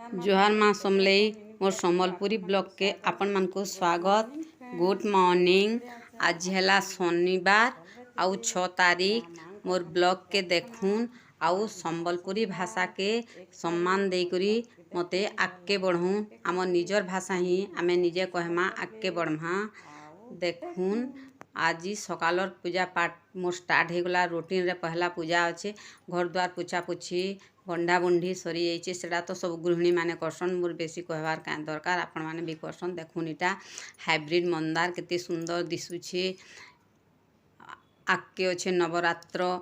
जोहार माँ समलई मोर सम्बलपुरी ब्लॉग के आपण मान को स्वागत। Good morning. आज है शनिवार आउ 6 तारीख। मोर ब्लॉग के देखून आउ सम्बलपुरी भाषा के सम्मान देकरी मते आगे बढ़ून। आम निजर भाषा ही आमे निजे कहमा आगे बढ़मा। देखून आज सकालर पूजा पाठ मोर स्टार्ट हो गला। रूटीन रे पहला पूजा अच्छे। घर द्वार पोछा पोछी बंधा बंधी सरी जाइए। सेटा तो सब गृहिणी माने करसन। मोर बेसी कहबार क्या दरकार, आपण माने भी करसन। देखुन इटा हाइब्रिड मंदार केते सुंदर दिसुछे। आके अच्छे नवरात्र,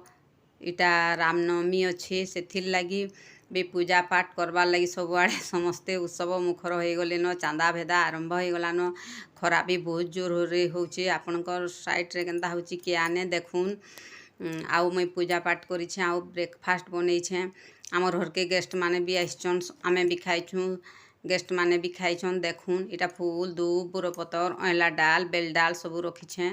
इटा रामनवमी अच्छे, से लगी भी पूजा पाठ करवार लगी सबुआड़े समस्ते उत्सव मुखर हो गले न। चांदा भेदा आरंभ हो गलान। खरा भी बहुत जोर होचे। आपणकर साइट रे केनता होची कि आने देखुन। आउ मैं पूजा पाठ करी छे, आउ ब्रेकफास्ट बनै छे। आमर घर के गेस्ट माने भी आइछन, आमे भी खाइछुं, गेस्ट माने भी खाइछन। देखुन इटा फूल दूब बुरपतर अँला डाल बेल डाल सब रखी छे।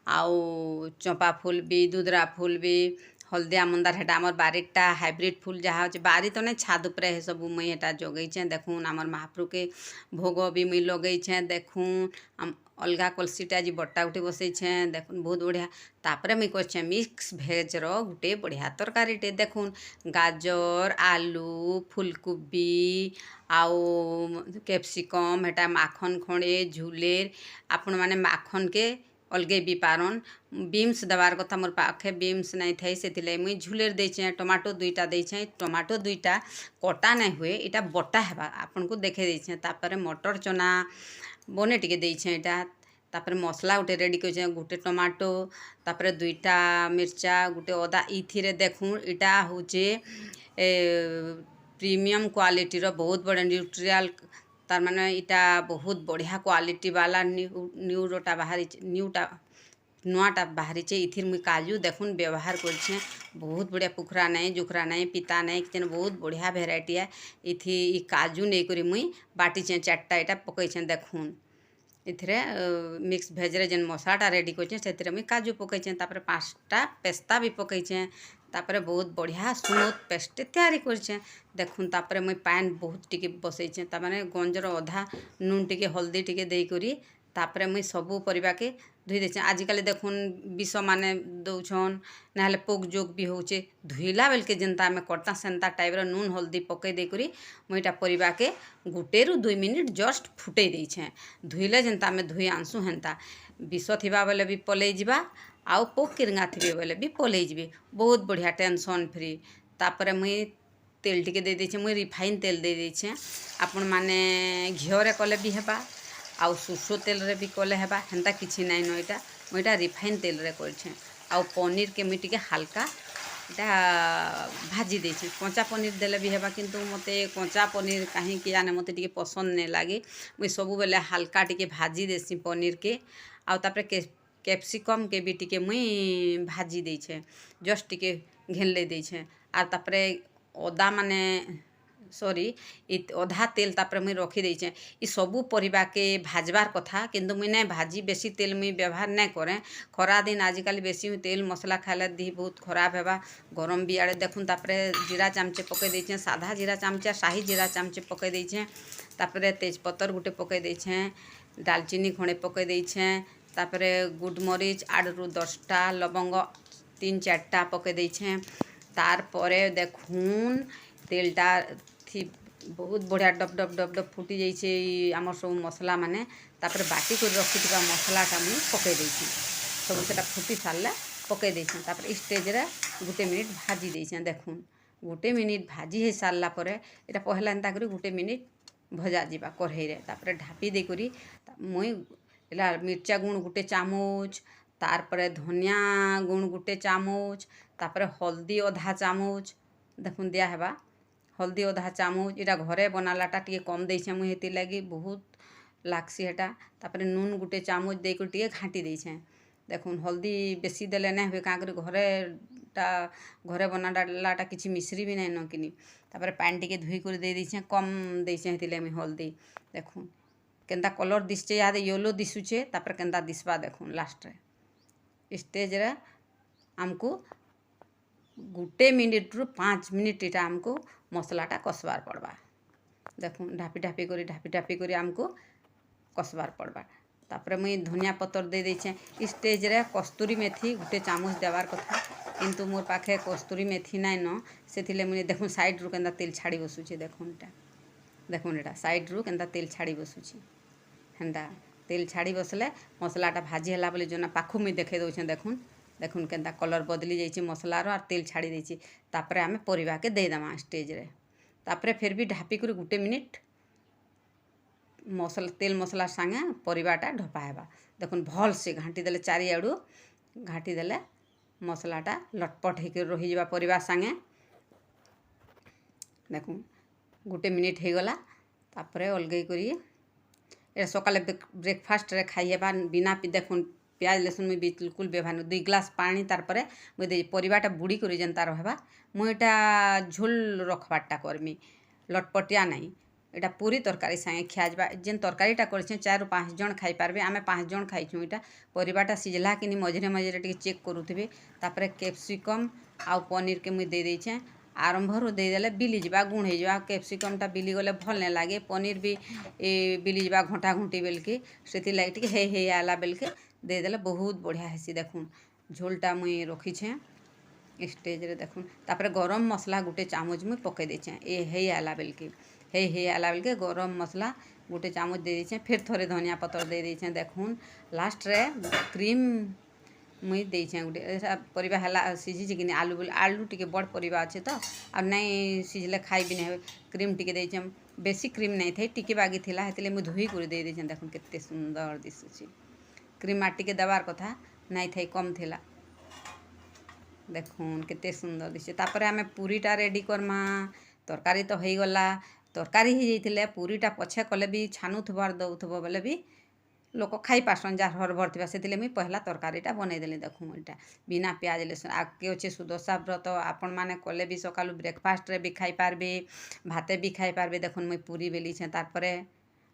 आउ चंपा फूल भी, दुधरा फूल भी, हल्दिया मंदार हेटा आमर बारीटा हाइब्रिड फूल जहाँ अच्छे। बारी तो नहीं, छाद उपरे है सब मुई हेटा जगई छे। देखुन आमर महाप्रभु के भोग भी मुई लगई छे। देखुन अलगा कलसीटा आज बट्टा गुटे बसई छे। देखुन बहुत बढ़िया। तापरे मुई करछे मिक्स भेज रो गुटे बढ़िया तरकारीटे। देखुन गाजर आलू फूलकोबी आउ कैप्सिकम हेटा माखन खंडे झुलेर। आपण माने माखन के अलगे भी पारन। बीम्स दबार कथा मोर पाखे बीम्स नहीं थई, से मुई झुलेर देछे। टमाटो दुईटा देछे। टमाटो दुईटा कटा नहीं हुए, इटा बटा हेबा आपन को देखे देछे। तापरे मटर चना बने टिके देछे। इटा तापरे मसला गुटे रेडी कर गुटे टमाटो, तापरे दुईटा मिर्चा गुटे अदा। इथिरे देखून इटा होचे प्रीमियम क्वालिटी रो बहुत बड़ा न्यूट्रियल, तार माने इटा बहुत बढ़िया क्वालिटी वाला न्यूटा बाहरी न्यूटा नुआटा बाहरी चे। इथिर मुई काजू देखुन व्यवहार करछे। बहुत बढ़िया पुखरा नहीं जुखरा नहीं पिता नहीं किचन बहुत बढ़िया भेराइटी है। इथि काजू नहीं करी मुई बाटी चे 4टा इटा पकई छे। देखुन इथिरे मिक्स भेजरे जेन मसालाटा रेडी कर से मुई काजू पकई छे। तापरे 5टा पेस्ता भी पकई छे। तापरे बहुत बढ़िया स्मूथ पेस्ट तैयारी करछे। देखुन तापरे मुई पैन बहुत टिके बसई छे। तामाने गंजर अधा नून टिके हल्दी टिके देई करी तापरे मुई सबू परिबा के धुई देछे। आजिकल देखुन विष माने दौछन ना पोक जोग भी होचे। धुईला बेल के जेनता आमे करता सेंता टाइप रो नून हल्दी पकई दे करी मुईटा परिबा के गुटेरु 2 मिनिट जस्ट फुटई देछे। धुईले जेनता आमे धुई आनसु हेनता विष थिबा बेले भी पलई जिबा, आउ पोक किरंगा थिबे बेले भी पलई जिबे। बहुत बढ़िया टेंशन फ्री। तापरे मुई तेल टिके दे देछे। मुई रिफाइन तेल दे देछे। आपण माने घिओरे कले भी हेबा, आउ सुसो तेल रे भी कले हेबा, हेन्ता किछि नाइ न। इटा मुईटा रिफाइन तेल रे करछे। आउ पनीर के मुई टिके हल्का इटा भाजी देछे। कच्चा पनीर देले भी हेबा, किंतु मते कच्चा पनीर काहे कि आने मते टिके पसंद नै लागे। मुई सबु बेले हल्का टिके भाजी देसी पनीर के। आउ तापरे कैप्सिकम के भी टिके मुई भाजी देछे, जस्ट टिके घेनले देछे। आ तापरे अदा माने सॉरी अधा तेल तापरे मुई रखी देछे। इ सबू परिबा के भाजबार कथा, किंतु मुई नै भाजी बेसी तेल मुई व्यवहार नै करे। खरा दिन आजिकल बेसी तेल मसला खाइले देह बहुत खराब हेबा। गरम भी आड़े देखुन तापरे जीरा चामचे पकई देछे। साधा जीरा चामचे शाही जीरा चामचे पकई देछे। तापरे तेजपत्तर गुटे पकई देछे। दालचीनी खणे पकई देछे। तापरे गुडमरीच 8 रु 10टा, लवंग 3-4टा पकई देछे। तार परे देखुन तेलटा थी बहुत बढ़िया डब डब डब डब फुटी जाइछे आमर सब मसला माने। तापरे बाटी कर रखिथिबा मसलाटा मुई पकई देछे। सब सेटा फुटी सारले पकई देछे। तापरे स्टेज रे गुटे मिनिट भाजी देछे। देखुन गुटे मिनिट भाजी हे सारला परे एटा पहला एंता करी गुटे मिनिट भजा जिबा कढ़ई रे। तापरे ढापी दे करी मुई एला मिर्चा गुण गुटे चामच, तार परे धनिया गुण गुटे चामच, तापरे हल्दी अधा चामच देखुन दिया हेबा। हल्दी अधा चामच इटा घरे बनालाटा टिके कम देछे मुई हेति लागी बहुत लागसी हेटा। तापरे नून गुटे चामच दे कर टिके घाटी देछे। देखुन हल्दी बेसी देले नै हुए, का करी घरे बनालाटा किछि मिश्री भी नै न किनी। तापरे पानी टिके धुई कर दे देछे, कम देछे हेति लागी हल्दी। देखुन केनता कलर दिसचे, यादे येलो दिसुचे। तापरे केनता दिसबा देखुन लास्ट रे स्टेज रे आमको गुटे मिनिट रु 5 मिनिट इटा आमको मसलाटा कसबार पड़बा। देखो ढापी ढापी करी आमको कसबार पड़वा। तापर मुई धनिया पतर दे देछे। स्टेज रे कस्तूरी मेथी गोटे चामच देवार कथा, किंतु मोर पाखे कस्तूरी मेथी नाई न, से मुझे देखुन साइड रू केंता तेल छाड़ी बसुचे। देखुन एटा साइड रू केंता तेल छाड़ी बसुची। हेन्ता तेल छाड़ी बसले मसलाटा भाजी है बोले जो पाखु मुई देखे दौचे। देखुन केंता कलर बदली जाइए मसलार और तेल छाड़ी देछि। तापर आमे परिवा के देदेमा स्टेज रे। तापर फिर भी ढापी कर गोटे मिनिट तेल मसला संगे परिवाटा ढपा हेबा। देखुन भल से घाटी देले चारिआडू घाटी देले मसलाटा लटपट होकर रही जावा परिवा संगे। देखुन गोटे मिनिट हो गला। तापर अलगई करी ए सकाले ब्रेकफास्ट रे खाई हेबा बिना देखुन प्याज लहसुन मुई बिल्कुल व्यवहार 2 ग्लास पानी तारपरे मुई दे परिवाटा बुड़ी करी जेनता रहबा। मुई एटा झोल रखबारटा करमी लटपटिया नहीं। एटा पूरी तरकारी संगे खियाजबा। जेन तरकारीटा करछे 4 ରୁ 5 जन खाई पारबे। आमे 5 जन खाइछु। एटा परिवाटा सिझला कि मझे मझे टिके चेक करूथिबे। तापर कैप्सिकम आउ पनीर के मुई दे देछे। आरंभरू देदेले बिली जावा गुण हो जावा। कैप्सिकमटा बिली गले भल नहीं लगे। पनीर भी बिली जावा घंटा घुंटी बेलके से लगे टिके हे आला बेलके देदेले बहुत बढ़िया हेसी। देखुन झोलटा मुई रखीछे स्टेज रे। देखुन तापर गरम मसला गोटे चामच मुई पकई देछे। हे आला बेलके गरम मसला गोटे चामच दे देछे। फिर थोड़े धनिया पतर दे देछे। देखुन लास्ट रे क्रीम मुई देछे गोटे परिवा हला सिझी कि आलू टिके बड़ परिवा अच्छे तो आ नहीं सिझले खाई भी नहीं। क्रीम टिके देछे। बेसी क्रीम नहीं थे टिके बागी थिला हेतले मुई धोई कर दे देछे। देखुन केते सुंदर दिसुची। क्रीम टिके देवार कथा नहीं थे कम थिला। देखुन केते सुंदर दिसे। तापर आमे पूरीटा रेडी करमा। तरकारी तो हो गला। तरकारी ही जाइतिले पूरीटा पछे कले भी छानुथबार दउथबो बेले भी लोक खाई पारसन जार हरभर थिबा। सेतिले मुई पहला तरकारीटा बनै देली। देखुन एटा बिना प्याज लहसुन आगे अच्छे सुदशा व्रत आपण माने कले भी सकालू ब्रेकफास्ट रे भी खाई पारबे भाते भी खाई पारबे। देखुन मुई पूरी बेली छे। तारपरे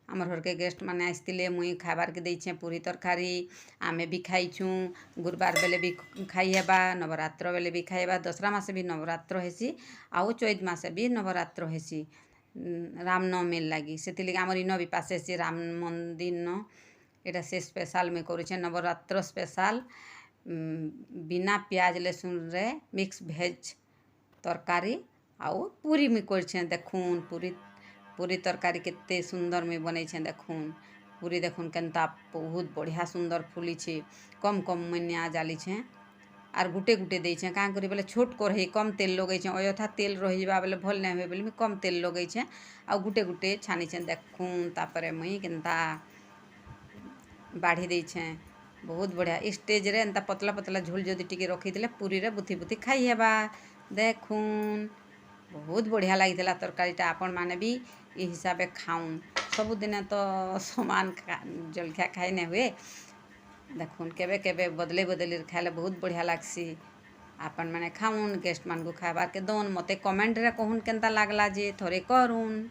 आमर घर के गेस्ट माने आइसतिले मुई खाबार के देइछे पूरी तरकारी। आमे भी खाइछुं। गुरुवार बेले भी खाई हेबा नवरात्र बेले भी खाई हेबा। दसरा मासे भी नवरात्र हेसी आउ चैत मासे भी नवरात्र हेसी रामनवमी लगी। सेतिले आमर इन भी पासे से राम मंदिर न एटा से स्पेशल में करूछे नवरात्र स्पेशल बिना प्याज लहसुन रे मिक्स भेज तरकारी आउ पूरी में करछे। देखुन पूरी तरकारी केते सुंदर में बनै छे। देखुन पूरी देखुन केनता बहुत बढ़िया सुंदर फुली छे। कम मनिया जाली छे आर गुटे गुटे दे छे। काँ करी बोले छोट करही कम तेल लगे छे। अयथा तेल रही जावा बोले भल नहीं हुए बोले मैं कम तेल लगे छे आ गुटे गुटे छानी छे। देखुन तापरे मुई केनता बाढ़ी दे छे बहुत बढ़िया। स्टेज रे एंता पतला पतला झोल जदि टिके रखी देले पूरी रे बुथी बुथी खाई हेबा। देखुन बहुत बढ़िया लगी तरकारीटा। आपण माने भी ये हिसाब खाऊन सबुदिन तो समान जलखिया खाई नहीं हुए। देखुन केबे केबे बदले खाइले बहुत बढ़िया लागसी। आपण माने खाऊन गेस्ट मान को खाबार के दौन मते कमेंट रे कहून केनता लागला जे थोड़े करून।